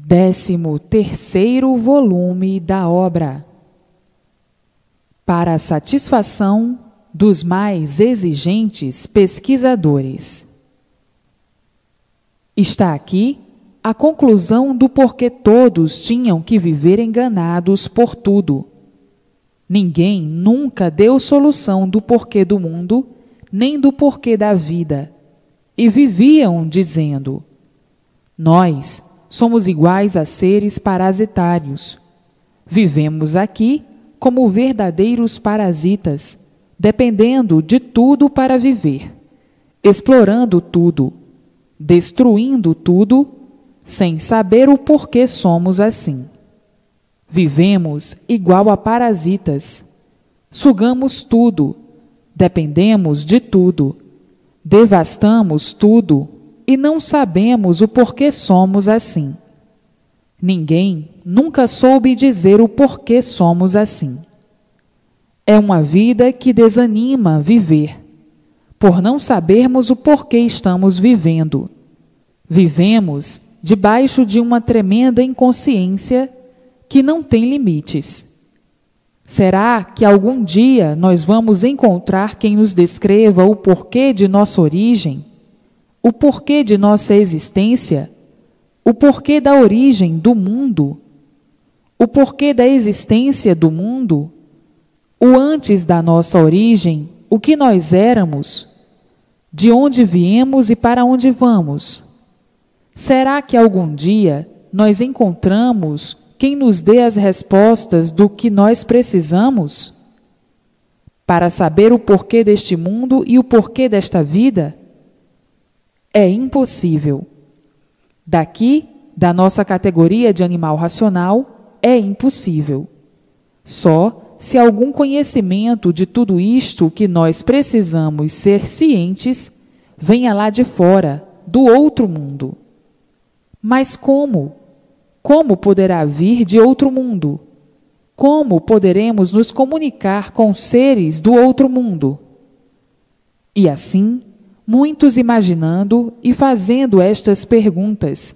13º volume da obra. Para a satisfação dos mais exigentes pesquisadores. Está aqui a conclusão do porquê todos tinham que viver enganados por tudo. Ninguém nunca deu solução do porquê do mundo, nem do porquê da vida, e viviam dizendo: nós somos iguais a seres parasitários. Vivemos aqui como verdadeiros parasitas, dependendo de tudo para viver, explorando tudo, destruindo tudo, sem saber o porquê somos assim. Vivemos igual a parasitas, sugamos tudo, dependemos de tudo, devastamos tudo e não sabemos o porquê somos assim. Ninguém nunca soube dizer o porquê somos assim. É uma vida que desanima viver, por não sabermos o porquê estamos vivendo. Vivemos debaixo de uma tremenda inconsciência que não tem limites. Será que algum dia nós vamos encontrar quem nos descreva o porquê de nossa origem, o porquê de nossa existência, o porquê da origem do mundo, o porquê da existência do mundo, o antes da nossa origem, o que nós éramos, de onde viemos e para onde vamos? Será que algum dia nós encontramos quem nos dê as respostas do que nós precisamos? Para saber o porquê deste mundo e o porquê desta vida? É impossível. Daqui, da nossa categoria de animal racional, é impossível. Só se algum conhecimento de tudo isto que nós precisamos ser cientes venha lá de fora, do outro mundo. Mas como? Como poderá vir de outro mundo? Como poderemos nos comunicar com seres do outro mundo? E assim, muitos imaginando e fazendo estas perguntas,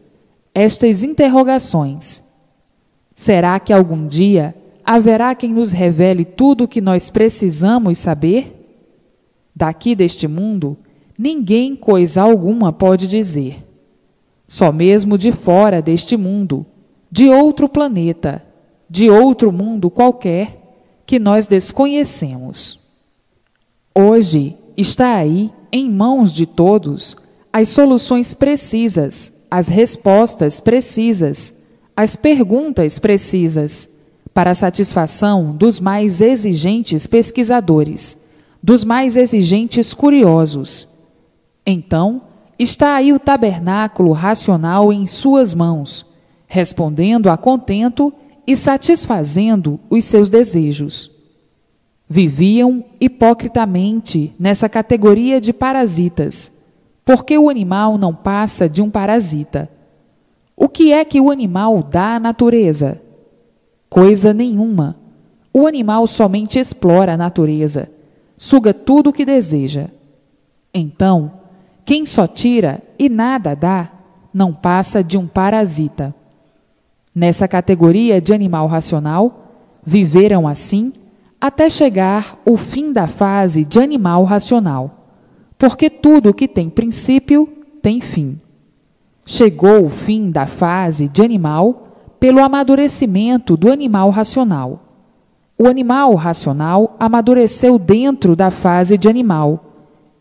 estas interrogações. Será que algum dia haverá quem nos revele tudo o que nós precisamos saber? Daqui deste mundo, ninguém coisa alguma pode dizer. Só mesmo de fora deste mundo, de outro planeta, de outro mundo qualquer, que nós desconhecemos. Hoje está aí, em mãos de todos, as soluções precisas, as respostas precisas, as perguntas precisas, para a satisfação dos mais exigentes pesquisadores, dos mais exigentes curiosos. Então, está aí o tabernáculo racional em suas mãos, respondendo a contento e satisfazendo os seus desejos. Viviam hipocritamente nessa categoria de parasitas, porque o animal não passa de um parasita. O que é que o animal dá à natureza? Coisa nenhuma. O animal somente explora a natureza, suga tudo o que deseja. Então, quem só tira e nada dá, não passa de um parasita. Nessa categoria de animal racional, viveram assim até chegar o fim da fase de animal racional, porque tudo que tem princípio tem fim. Chegou o fim da fase de animal pelo amadurecimento do animal racional. O animal racional amadureceu dentro da fase de animal,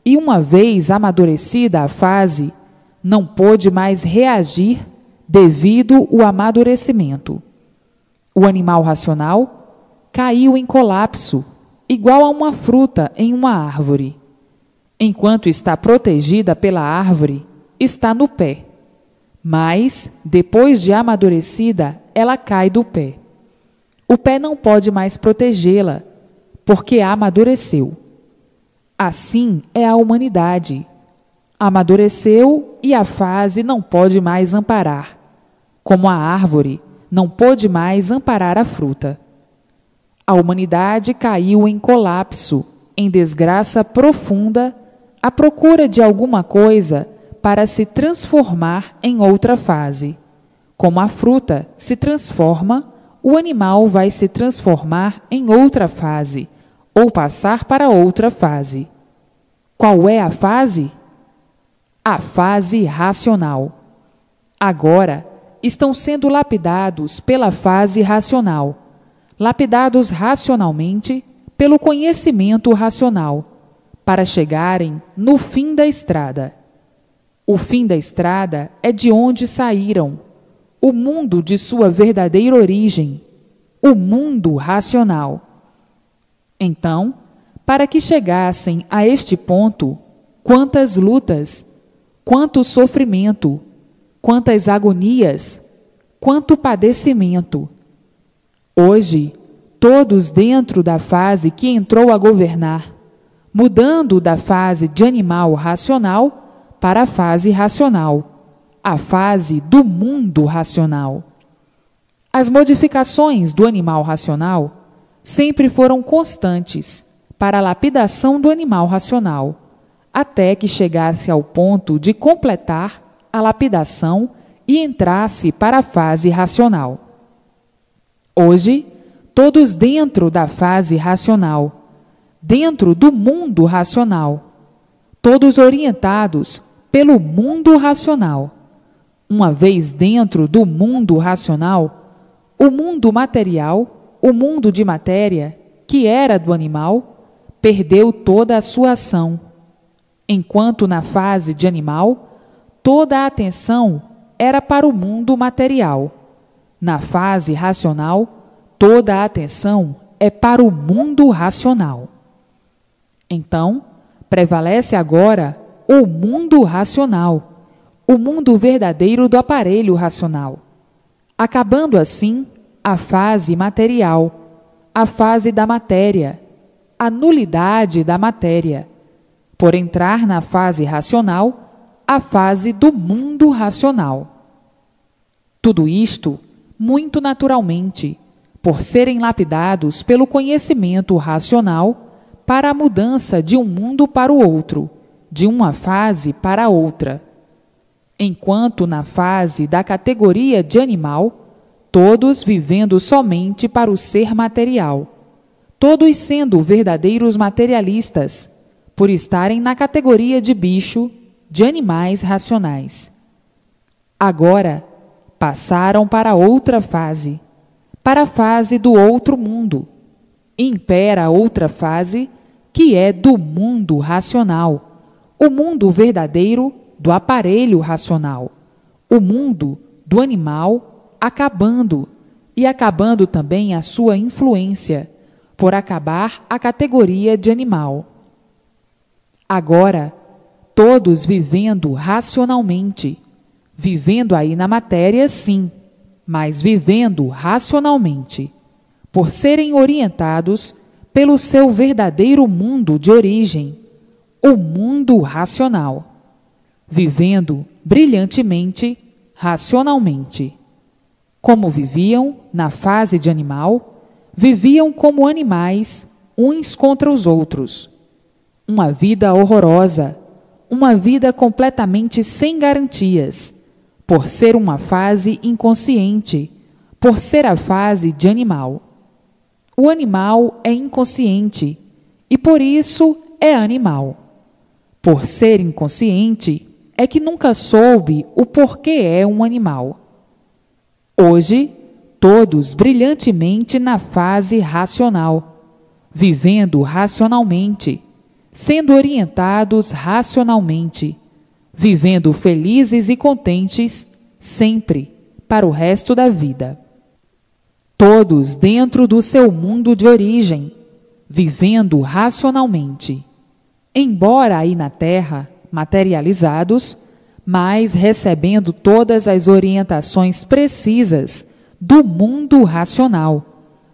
e uma vez amadurecida a fase, não pôde mais reagir devido ao amadurecimento. O animal racional caiu em colapso, igual a uma fruta em uma árvore. Enquanto está protegida pela árvore, está no pé. Mas, depois de amadurecida, ela cai do pé. O pé não pode mais protegê-la, porque amadureceu. Assim é a humanidade. Amadureceu e a fase não pode mais amparar, como a árvore não pôde mais amparar a fruta. A humanidade caiu em colapso, em desgraça profunda, à procura de alguma coisa para se transformar em outra fase, Como a fruta se transforma, o animal vai se transformar em outra fase, ou passar para outra fase. Qual é a fase? A fase racional. Agora, estão sendo lapidados pela fase racional, lapidados racionalmente pelo conhecimento racional, para chegarem no fim da estrada. O fim da estrada é de onde saíram, o mundo de sua verdadeira origem, o mundo racional. Então, para que chegassem a este ponto, quantas lutas, quanto sofrimento, quantas agonias, quanto padecimento. Hoje, todos dentro da fase que entrou a governar, mudando da fase de animal racional para a fase racional, a fase do mundo racional. As modificações do animal racional sempre foram constantes para a lapidação do animal racional, até que chegasse ao ponto de completar a lapidação e entrasse para a fase racional. Hoje, todos dentro da fase racional, dentro do mundo racional, todos orientados pelo mundo racional. Uma vez dentro do mundo racional, o mundo material, o mundo de matéria, que era do animal, perdeu toda a sua ação, enquanto na fase de animal, toda a atenção era para o mundo material. Na fase racional, toda a atenção é para o mundo racional. Então, prevalece agora o mundo racional, o mundo verdadeiro do aparelho racional, acabando assim a fase material, a fase da matéria, a nulidade da matéria, por entrar na fase racional, a fase do mundo racional. Tudo isto, muito naturalmente, por serem lapidados pelo conhecimento racional para a mudança de um mundo para o outro, de uma fase para outra. Enquanto na fase da categoria de animal, todos vivendo somente para o ser material, todos sendo verdadeiros materialistas, por estarem na categoria de bicho, de animais racionais. Agora, passaram para outra fase, para a fase do outro mundo. Impera outra fase, que é do mundo racional, o mundo verdadeiro do aparelho racional, o mundo do animal acabando, e acabando também a sua influência, por acabar a categoria de animal. Agora, todos vivendo racionalmente, vivendo aí na matéria, sim, mas vivendo racionalmente, por serem orientados pelo seu verdadeiro mundo de origem, o mundo racional, vivendo brilhantemente, racionalmente. Como viviam na fase de animal, viviam como animais, uns contra os outros. Uma vida horrorosa, uma vida completamente sem garantias, por ser uma fase inconsciente, por ser a fase de animal. O animal é inconsciente e por isso é animal. Por ser inconsciente, é que nunca soube o porquê é um animal. Hoje, todos brilhantemente na fase racional, vivendo racionalmente, sendo orientados racionalmente, vivendo felizes e contentes sempre para o resto da vida. Todos dentro do seu mundo de origem, vivendo racionalmente, embora aí na Terra materializados, mas recebendo todas as orientações precisas do mundo racional,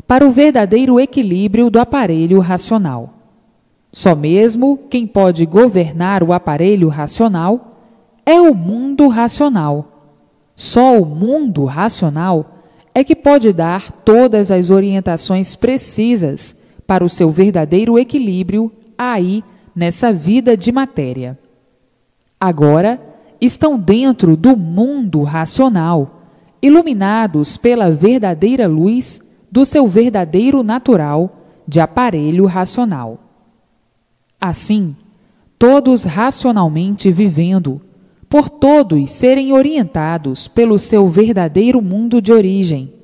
para o verdadeiro equilíbrio do aparelho racional. Só mesmo quem pode governar o aparelho racional é o mundo racional. Só o mundo racional é que pode dar todas as orientações precisas para o seu verdadeiro equilíbrio aí nessa vida de matéria. Agora, estão dentro do mundo racional, iluminados pela verdadeira luz do seu verdadeiro natural de aparelho racional. Assim, todos racionalmente vivendo, por todos serem orientados pelo seu verdadeiro mundo de origem,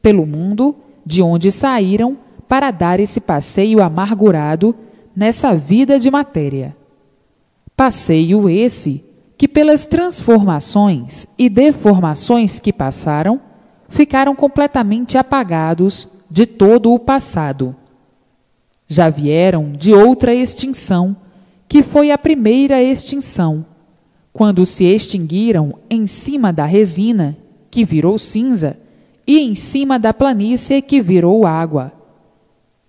pelo mundo de onde saíram para dar esse passeio amargurado nessa vida de matéria. Passeio esse que, pelas transformações e deformações que passaram, ficaram completamente apagados de todo o passado. Já vieram de outra extinção, que foi a primeira extinção, quando se extinguiram em cima da resina, que virou cinza, e em cima da planície, que virou água.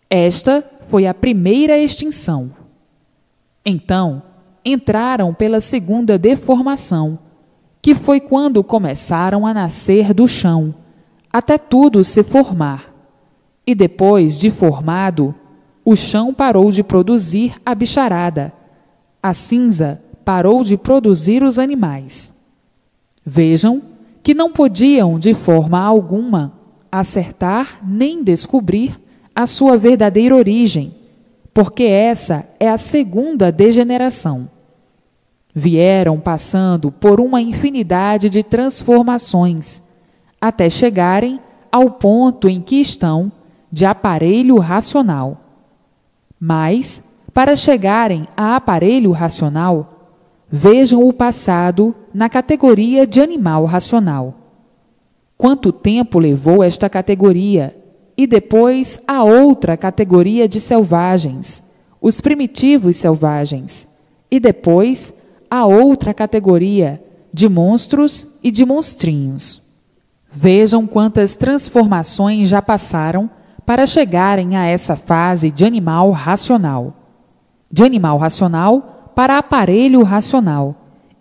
Esta foi a primeira extinção. Então, entraram pela segunda deformação, que foi quando começaram a nascer do chão, até tudo se formar. E depois de formado, o chão parou de produzir a bicharada, a cinza parou de produzir os animais. Vejam que não podiam de forma alguma acertar nem descobrir a sua verdadeira origem, porque essa é a segunda degeneração. Vieram passando por uma infinidade de transformações, até chegarem ao ponto em que estão de aparelho racional. Mas, para chegarem a aparelho racional, vejam o passado na categoria de animal racional. Quanto tempo levou esta categoria? E depois a outra categoria de selvagens, os primitivos selvagens. E depois a outra categoria de monstros e de monstrinhos. Vejam quantas transformações já passaram para chegarem a essa fase de animal racional. De animal racional para aparelho racional,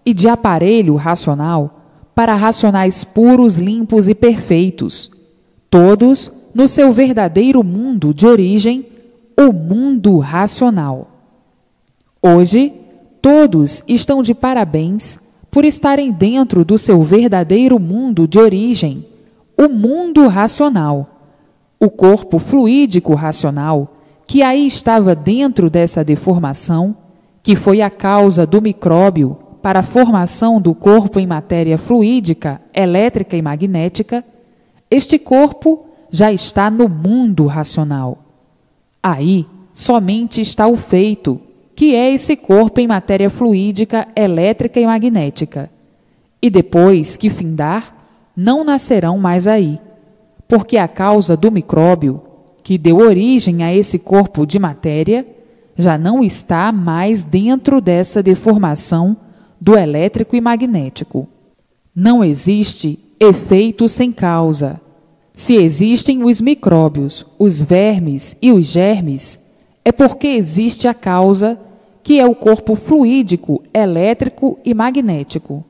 e de aparelho racional para racionais puros, limpos e perfeitos, todos no seu verdadeiro mundo de origem, o mundo racional. Hoje, todos estão de parabéns por estarem dentro do seu verdadeiro mundo de origem, o mundo racional, o corpo fluídico racional, que aí estava dentro dessa deformação, que foi a causa do micróbio para a formação do corpo em matéria fluídica, elétrica e magnética. Este corpo já está no mundo racional. Aí somente está o feito, que é esse corpo em matéria fluídica, elétrica e magnética. E depois que findar, não nascerão mais aí, porque a causa do micróbio, que deu origem a esse corpo de matéria, já não está mais dentro dessa deformação do elétrico e magnético. Não existe efeito sem causa. Se existem os micróbios, os vermes e os germes, é porque existe a causa, que é o corpo fluídico, elétrico e magnético.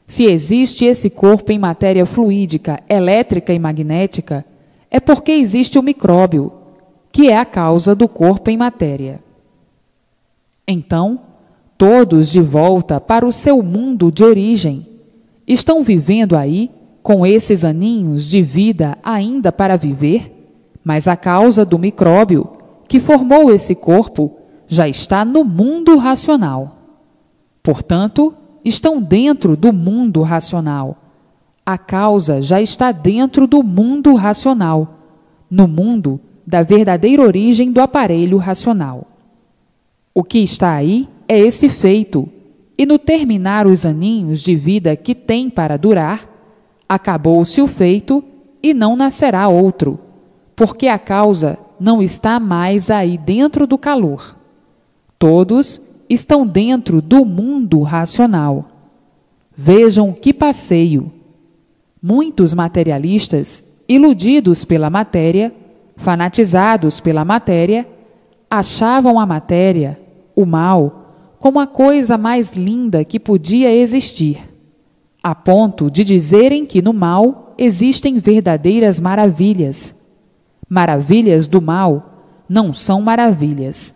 Se existe esse corpo em matéria fluídica, elétrica e magnética, é porque existe o micróbio, que é a causa do corpo em matéria. Então, todos de volta para o seu mundo de origem, estão vivendo aí com esses aninhos de vida ainda para viver, mas a causa do micróbio que formou esse corpo já está no mundo racional. Portanto, estão dentro do mundo racional. A causa já está dentro do mundo racional, no mundo da verdadeira origem do aparelho racional. O que está aí é esse feito, e no terminar os aninhos de vida que tem para durar, acabou-se o feito e não nascerá outro, porque a causa não está mais aí dentro do calor. Todos estão dentro do mundo racional. Vejam que passeio! Muitos materialistas, iludidos pela matéria, fanatizados pela matéria, achavam a matéria, o mal, como a coisa mais linda que podia existir, a ponto de dizerem que no mal existem verdadeiras maravilhas. Maravilhas do mal não são maravilhas.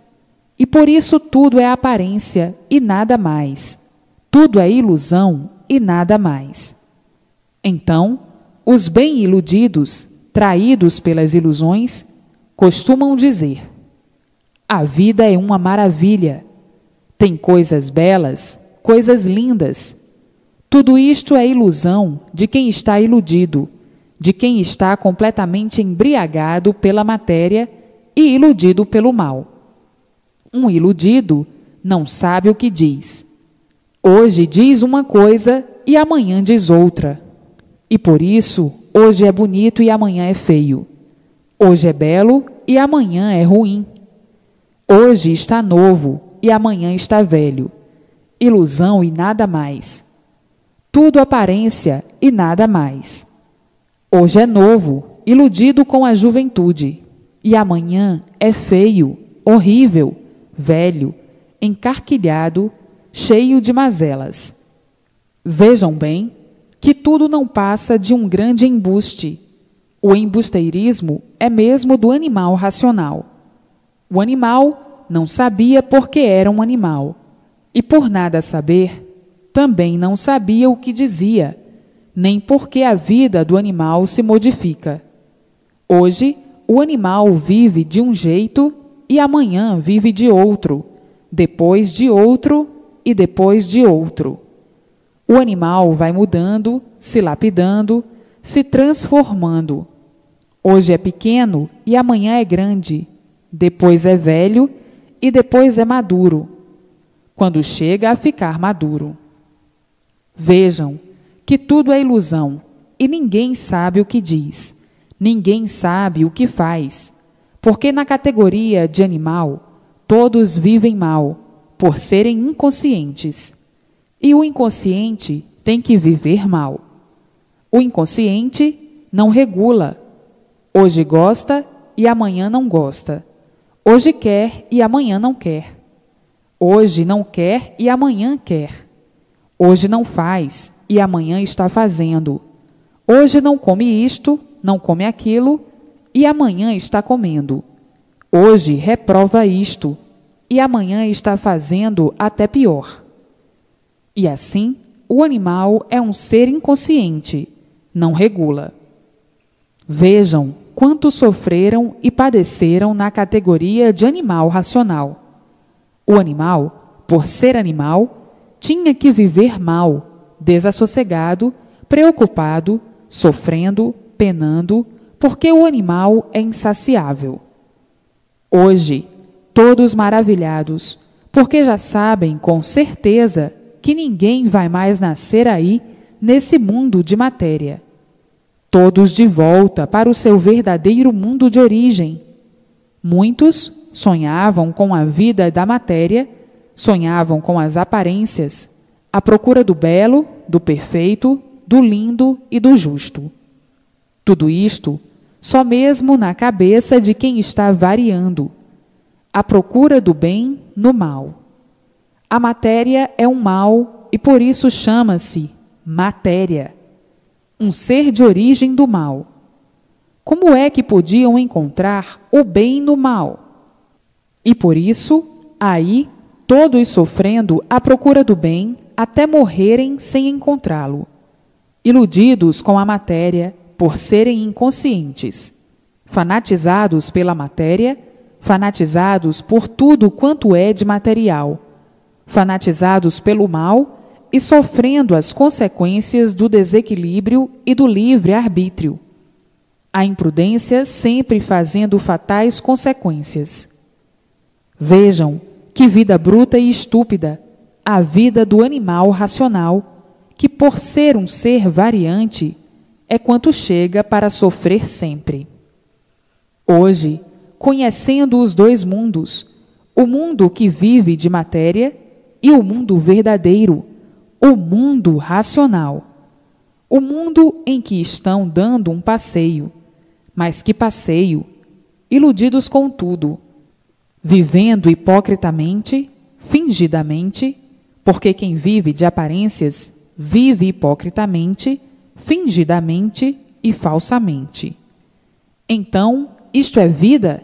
E por isso tudo é aparência e nada mais. Tudo é ilusão e nada mais. Então, os bem iludidos, traídos pelas ilusões, costumam dizer: a vida é uma maravilha, tem coisas belas, coisas lindas. Tudo isto é ilusão de quem está iludido, de quem está completamente embriagado pela matéria e iludido pelo mal. Um iludido não sabe o que diz. Hoje diz uma coisa e amanhã diz outra. E por isso, hoje é bonito e amanhã é feio. Hoje é belo e amanhã é ruim. Hoje está novo e amanhã está velho. Ilusão e nada mais. Tudo aparência e nada mais. Hoje é novo, iludido com a juventude, e amanhã é feio, horrível, velho, encarquilhado, cheio de mazelas. Vejam bem que tudo não passa de um grande embuste. O embusteirismo é mesmo do animal racional. O animal não sabia porque era um animal, e por nada saber, também não sabia o que dizia, nem porque a vida do animal se modifica. Hoje, o animal vive de um jeito e amanhã vive de outro, depois de outro e depois de outro. O animal vai mudando, se lapidando, se transformando. Hoje é pequeno e amanhã é grande, depois é velho e depois é maduro, quando chega a ficar maduro. Vejam que tudo é ilusão e ninguém sabe o que diz, ninguém sabe o que faz, porque na categoria de animal todos vivem mal, por serem inconscientes. E o inconsciente tem que viver mal. O inconsciente não regula. Hoje gosta e amanhã não gosta. Hoje quer e amanhã não quer. Hoje não quer e amanhã quer. Hoje não faz e amanhã está fazendo. Hoje não come isto, não come aquilo e amanhã está comendo. Hoje reprova isto e amanhã está fazendo até pior. E assim, o animal é um ser inconsciente, não regula. Vejam quanto sofreram e padeceram na categoria de animal racional. O animal, por ser animal, tinha que viver mal, desassossegado, preocupado, sofrendo, penando, porque o animal é insaciável. Hoje, todos maravilhados, porque já sabem com certeza que ninguém vai mais nascer aí nesse mundo de matéria. Todos de volta para o seu verdadeiro mundo de origem. Muitos sonhavam com a vida da matéria, sonhavam com as aparências, à procura do belo, do perfeito, do lindo e do justo. Tudo isto só mesmo na cabeça de quem está variando, à procura do bem no mal. A matéria é um mal e por isso chama-se matéria, um ser de origem do mal. Como é que podiam encontrar o bem no mal? E por isso, aí, todos sofrendo à procura do bem até morrerem sem encontrá-lo, iludidos com a matéria por serem inconscientes, fanatizados pela matéria, fanatizados por tudo quanto é de material, fanatizados pelo mal e sofrendo as consequências do desequilíbrio e do livre-arbítrio. A imprudência sempre fazendo fatais consequências. Vejam que vida bruta e estúpida, a vida do animal racional, que por ser um ser variante, é quanto chega para sofrer sempre. Hoje, conhecendo os dois mundos, o mundo que vive de matéria e o mundo verdadeiro, o mundo racional, o mundo em que estão dando um passeio, mas que passeio, iludidos com tudo, vivendo hipocritamente, fingidamente, porque quem vive de aparências vive hipocritamente, fingidamente e falsamente. Então, isto é vida?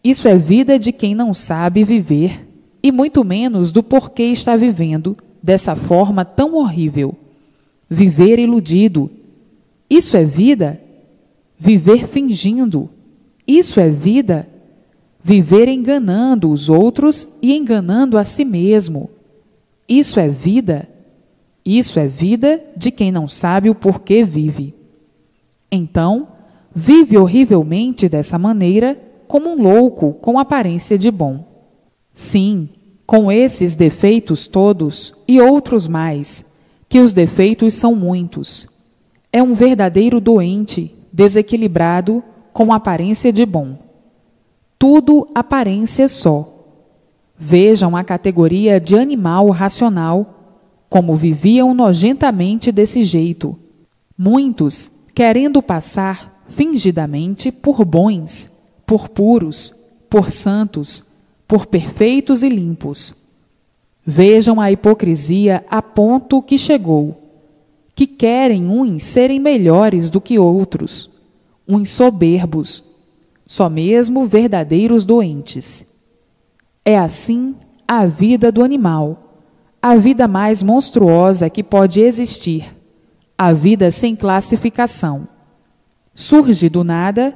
Isso é vida de quem não sabe viver, e muito menos do porquê está vivendo dessa forma tão horrível. Viver iludido. Isso é vida? Viver fingindo. Isso é vida? Viver enganando os outros e enganando a si mesmo. Isso é vida? Isso é vida de quem não sabe o porquê vive. Então, vive horrivelmente dessa maneira, como um louco com aparência de bom. Sim, com esses defeitos todos e outros mais, que os defeitos são muitos. É um verdadeiro doente, desequilibrado, com aparência de bom. Tudo aparência só. Vejam a categoria de animal racional, como viviam nojentamente desse jeito. Muitos querendo passar fingidamente por bons, por puros, por santos, por perfeitos e limpos. Vejam a hipocrisia a ponto que chegou, que querem uns serem melhores do que outros, uns soberbos, só mesmo verdadeiros doentes. É assim a vida do animal, a vida mais monstruosa que pode existir, a vida sem classificação. Surge do nada,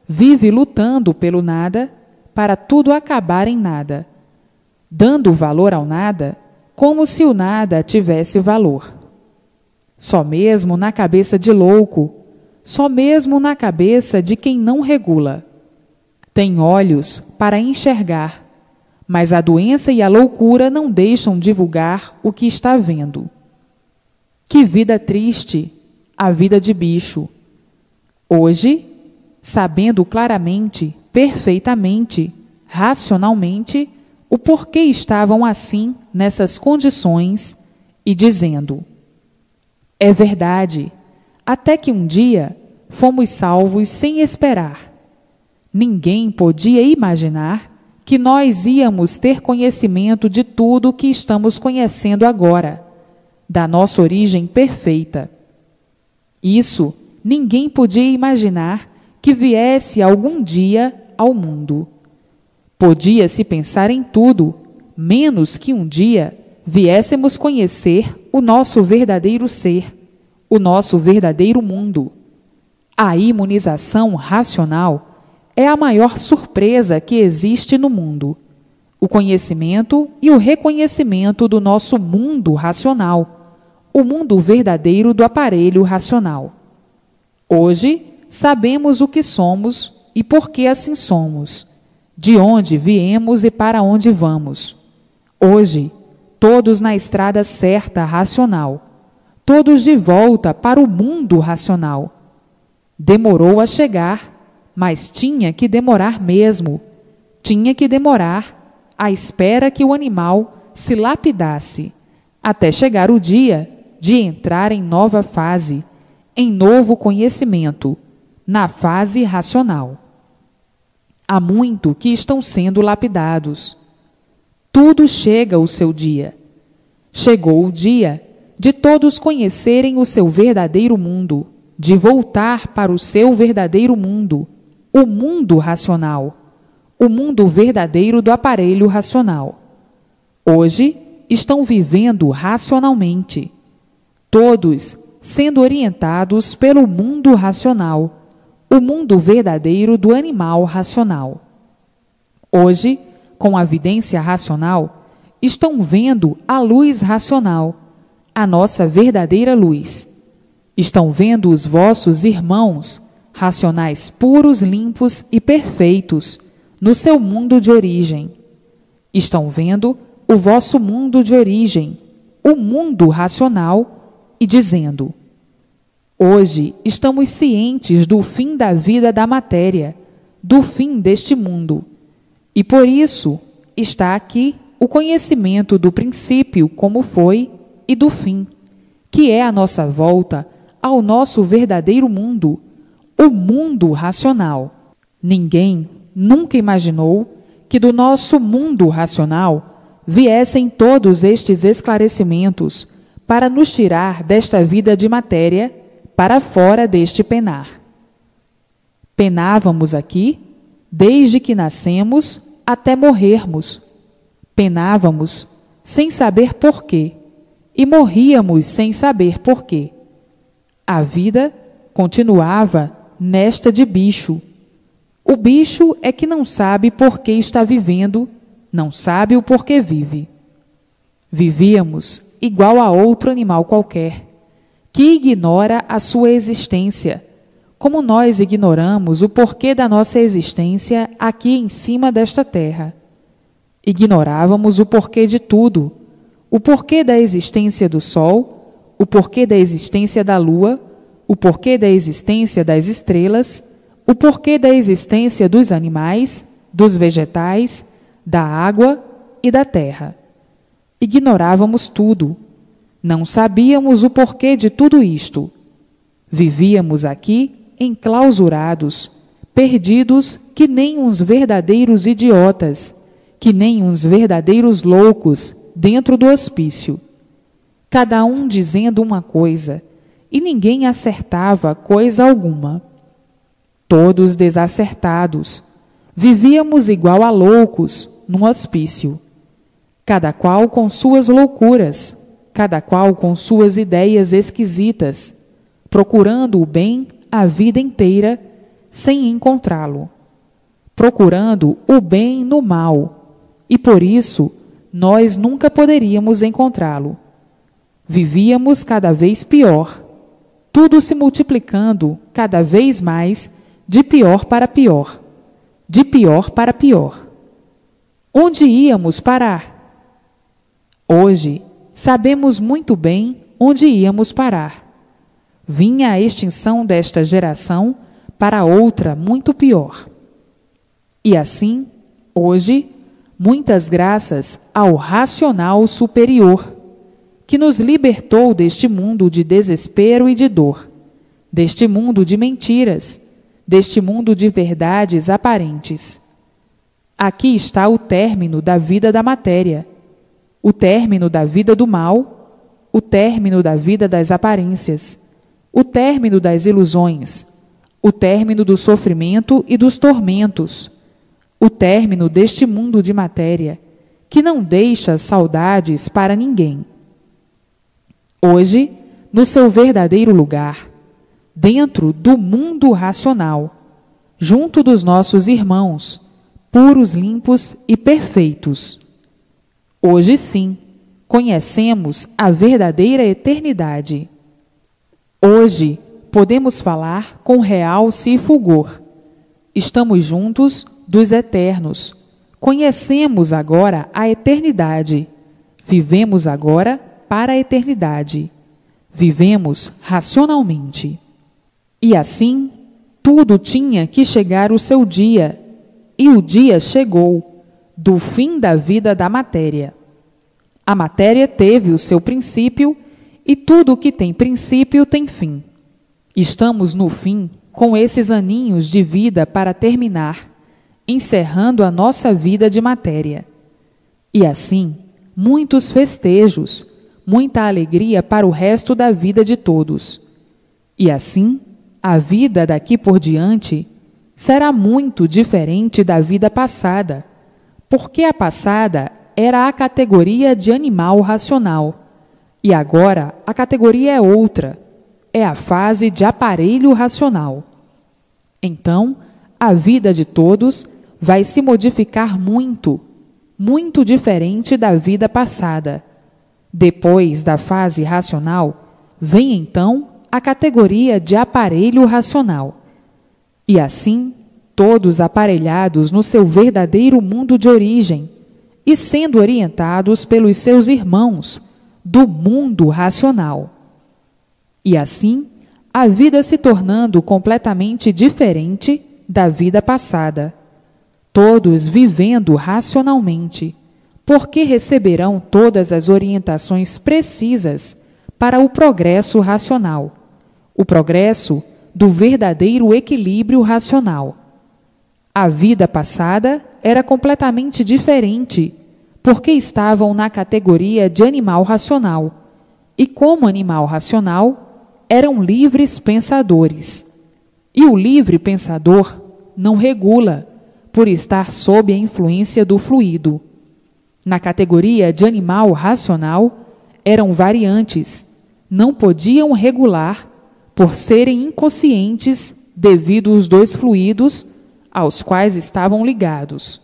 vive lutando pelo nada, para tudo acabar em nada, dando valor ao nada, como se o nada tivesse valor. Só mesmo na cabeça de louco, só mesmo na cabeça de quem não regula. Tem olhos para enxergar, mas a doença e a loucura não deixam divulgar o que está vendo. Que vida triste, a vida de bicho. Hoje, sabendo claramente, perfeitamente, racionalmente, o porquê estavam assim, nessas condições, e dizendo: é verdade, até que um dia fomos salvos sem esperar. Ninguém podia imaginar que nós íamos ter conhecimento de tudo o que estamos conhecendo agora, da nossa origem perfeita. Isso ninguém podia imaginar que viesse algum dia ao mundo. Podia-se pensar em tudo, menos que um dia viéssemos conhecer o nosso verdadeiro ser, o nosso verdadeiro mundo. A imunização racional é a maior surpresa que existe no mundo. O conhecimento e o reconhecimento do nosso mundo racional, o mundo verdadeiro do aparelho racional. Hoje, sabemos o que somos e por que assim somos, de onde viemos e para onde vamos. Hoje, todos na estrada certa racional, todos de volta para o mundo racional. Demorou a chegar, mas tinha que demorar mesmo. Tinha que demorar à espera que o animal se lapidasse, até chegar o dia de entrar em nova fase, em novo conhecimento, na fase racional. Há muito que estão sendo lapidados. Tudo chega o seu dia. Chegou o dia de todos conhecerem o seu verdadeiro mundo, de voltar para o seu verdadeiro mundo, o mundo racional, o mundo verdadeiro do aparelho racional. Hoje estão vivendo racionalmente, todos sendo orientados pelo mundo racional, o mundo verdadeiro do animal racional. Hoje, com a vidência racional, estão vendo a luz racional, a nossa verdadeira luz. Estão vendo os vossos irmãos, racionais puros, limpos e perfeitos, no seu mundo de origem. Estão vendo o vosso mundo de origem, o mundo racional, e dizendo: hoje estamos cientes do fim da vida da matéria, do fim deste mundo, e por isso está aqui o conhecimento do princípio como foi e do fim, que é a nossa volta ao nosso verdadeiro mundo, o mundo racional. Ninguém nunca imaginou que do nosso mundo racional viessem todos estes esclarecimentos para nos tirar desta vida de matéria para fora deste penar. Penávamos aqui desde que nascemos até morrermos. Penávamos sem saber porquê e morríamos sem saber porquê. A vida continuava nesta de bicho. O bicho é que não sabe por que está vivendo, não sabe o porquê vive. Vivíamos igual a outro animal qualquer, que ignora a sua existência, como nós ignoramos o porquê da nossa existência aqui em cima desta terra. Ignorávamos o porquê de tudo, o porquê da existência do sol, o porquê da existência da lua, o porquê da existência das estrelas, o porquê da existência dos animais, dos vegetais, da água e da terra. Ignorávamos tudo. Não sabíamos o porquê de tudo isto. Vivíamos aqui enclausurados, perdidos que nem uns verdadeiros idiotas, que nem uns verdadeiros loucos dentro do hospício. Cada um dizendo uma coisa, e ninguém acertava coisa alguma. Todos desacertados, vivíamos igual a loucos num hospício. Cada qual com suas loucuras, cada qual com suas ideias esquisitas, procurando o bem a vida inteira sem encontrá-lo, procurando o bem no mal, e por isso nós nunca poderíamos encontrá-lo. Vivíamos cada vez pior, tudo se multiplicando cada vez mais, de pior para pior, de pior para pior. Onde íamos parar? Hoje sabemos muito bem onde íamos parar. Vinha a extinção desta geração para outra muito pior. E assim, hoje, muitas graças ao racional superior, que nos libertou deste mundo de desespero e de dor, deste mundo de mentiras, deste mundo de verdades aparentes. Aqui está o término da vida da matéria, o término da vida do mal, o término da vida das aparências, o término das ilusões, o término do sofrimento e dos tormentos, o término deste mundo de matéria, que não deixa saudades para ninguém. Hoje, no seu verdadeiro lugar, dentro do mundo racional, junto dos nossos irmãos, puros, limpos e perfeitos. Hoje sim, conhecemos a verdadeira eternidade. Hoje, podemos falar com realce e fulgor. Estamos juntos dos eternos. Conhecemos agora a eternidade. Vivemos agora para a eternidade. Vivemos racionalmente. E assim, tudo tinha que chegar o seu dia, e o dia chegou, do fim da vida da matéria. A matéria teve o seu princípio, e tudo o que tem princípio tem fim. Estamos no fim, com esses aninhos de vida para terminar, encerrando a nossa vida de matéria. E assim, muitos festejos, muita alegria para o resto da vida de todos. E assim, a vida daqui por diante será muito diferente da vida passada, porque a passada era a categoria de animal racional, e agora a categoria é outra, é a fase de aparelho racional. Então, a vida de todos vai se modificar muito, muito diferente da vida passada. Depois da fase racional, vem então a categoria de aparelho racional. E assim, todos aparelhados no seu verdadeiro mundo de origem e sendo orientados pelos seus irmãos do mundo racional. E assim, a vida se tornando completamente diferente da vida passada. Todos vivendo racionalmente, porque receberão todas as orientações precisas para o progresso racional, o progresso do verdadeiro equilíbrio racional. A vida passada era completamente diferente, porque estavam na categoria de animal racional, e como animal racional, eram livres pensadores. E o livre pensador não regula, por estar sob a influência do fluido. Na categoria de animal racional, eram variantes, não podiam regular, por serem inconscientes devido aos dois fluidos aos quais estavam ligados,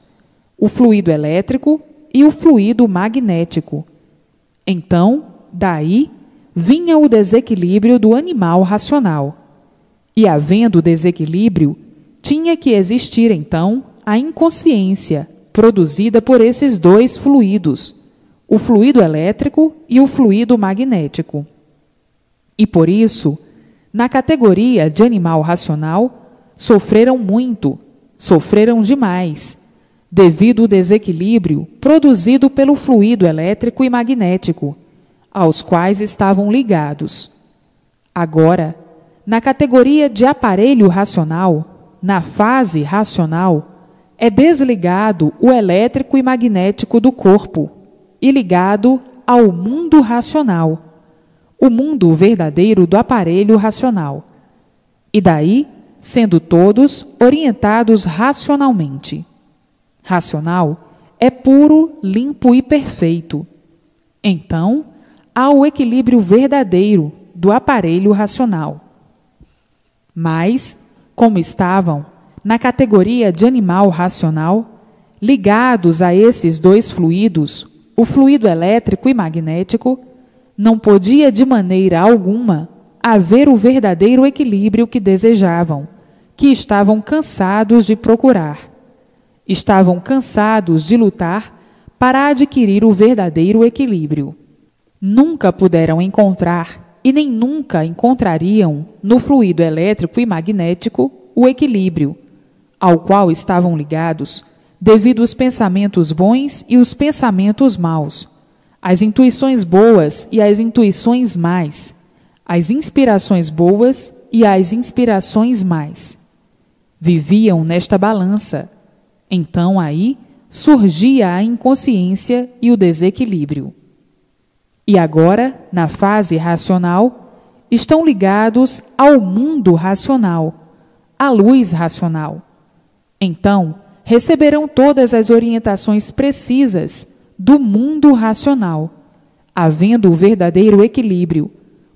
o fluido elétrico e o fluido magnético. Então, daí, vinha o desequilíbrio do animal racional. E, havendo desequilíbrio, tinha que existir, então, a inconsciência produzida por esses dois fluidos, o fluido elétrico e o fluido magnético. E, por isso, na categoria de animal racional, sofreram muito, sofreram demais, devido ao desequilíbrio produzido pelo fluido elétrico e magnético, aos quais estavam ligados. Agora, na categoria de aparelho racional, na fase racional, é desligado o elétrico e magnético do corpo e ligado ao mundo racional, o mundo verdadeiro do aparelho racional. E daí, sendo todos orientados racionalmente. Racional é puro, limpo e perfeito. Então, há o equilíbrio verdadeiro do aparelho racional. Mas, como estavam na categoria de animal racional, ligados a esses dois fluidos, o fluido elétrico e magnético, não podia de maneira alguma haver o verdadeiro equilíbrio que desejavam, que estavam cansados de procurar. Estavam cansados de lutar para adquirir o verdadeiro equilíbrio. Nunca puderam encontrar e nem nunca encontrariam no fluido elétrico e magnético o equilíbrio, ao qual estavam ligados devido aos pensamentos bons e os pensamentos maus, as intuições boas e as intuições más, as inspirações boas e as inspirações más. Viviam nesta balança. Então aí surgia a inconsciência e o desequilíbrio. E agora, na fase racional, estão ligados ao mundo racional, à luz racional. Então, receberão todas as orientações precisas do mundo racional, havendo o verdadeiro equilíbrio,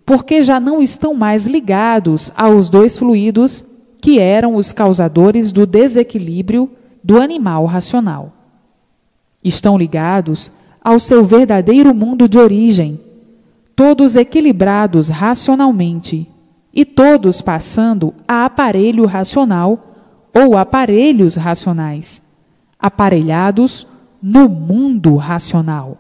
porque já não estão mais ligados aos dois fluidos que eram os causadores do desequilíbrio do animal racional. Estão ligados ao seu verdadeiro mundo de origem, todos equilibrados racionalmente e todos passando a aparelho racional ou aparelhos racionais, aparelhados no mundo racional.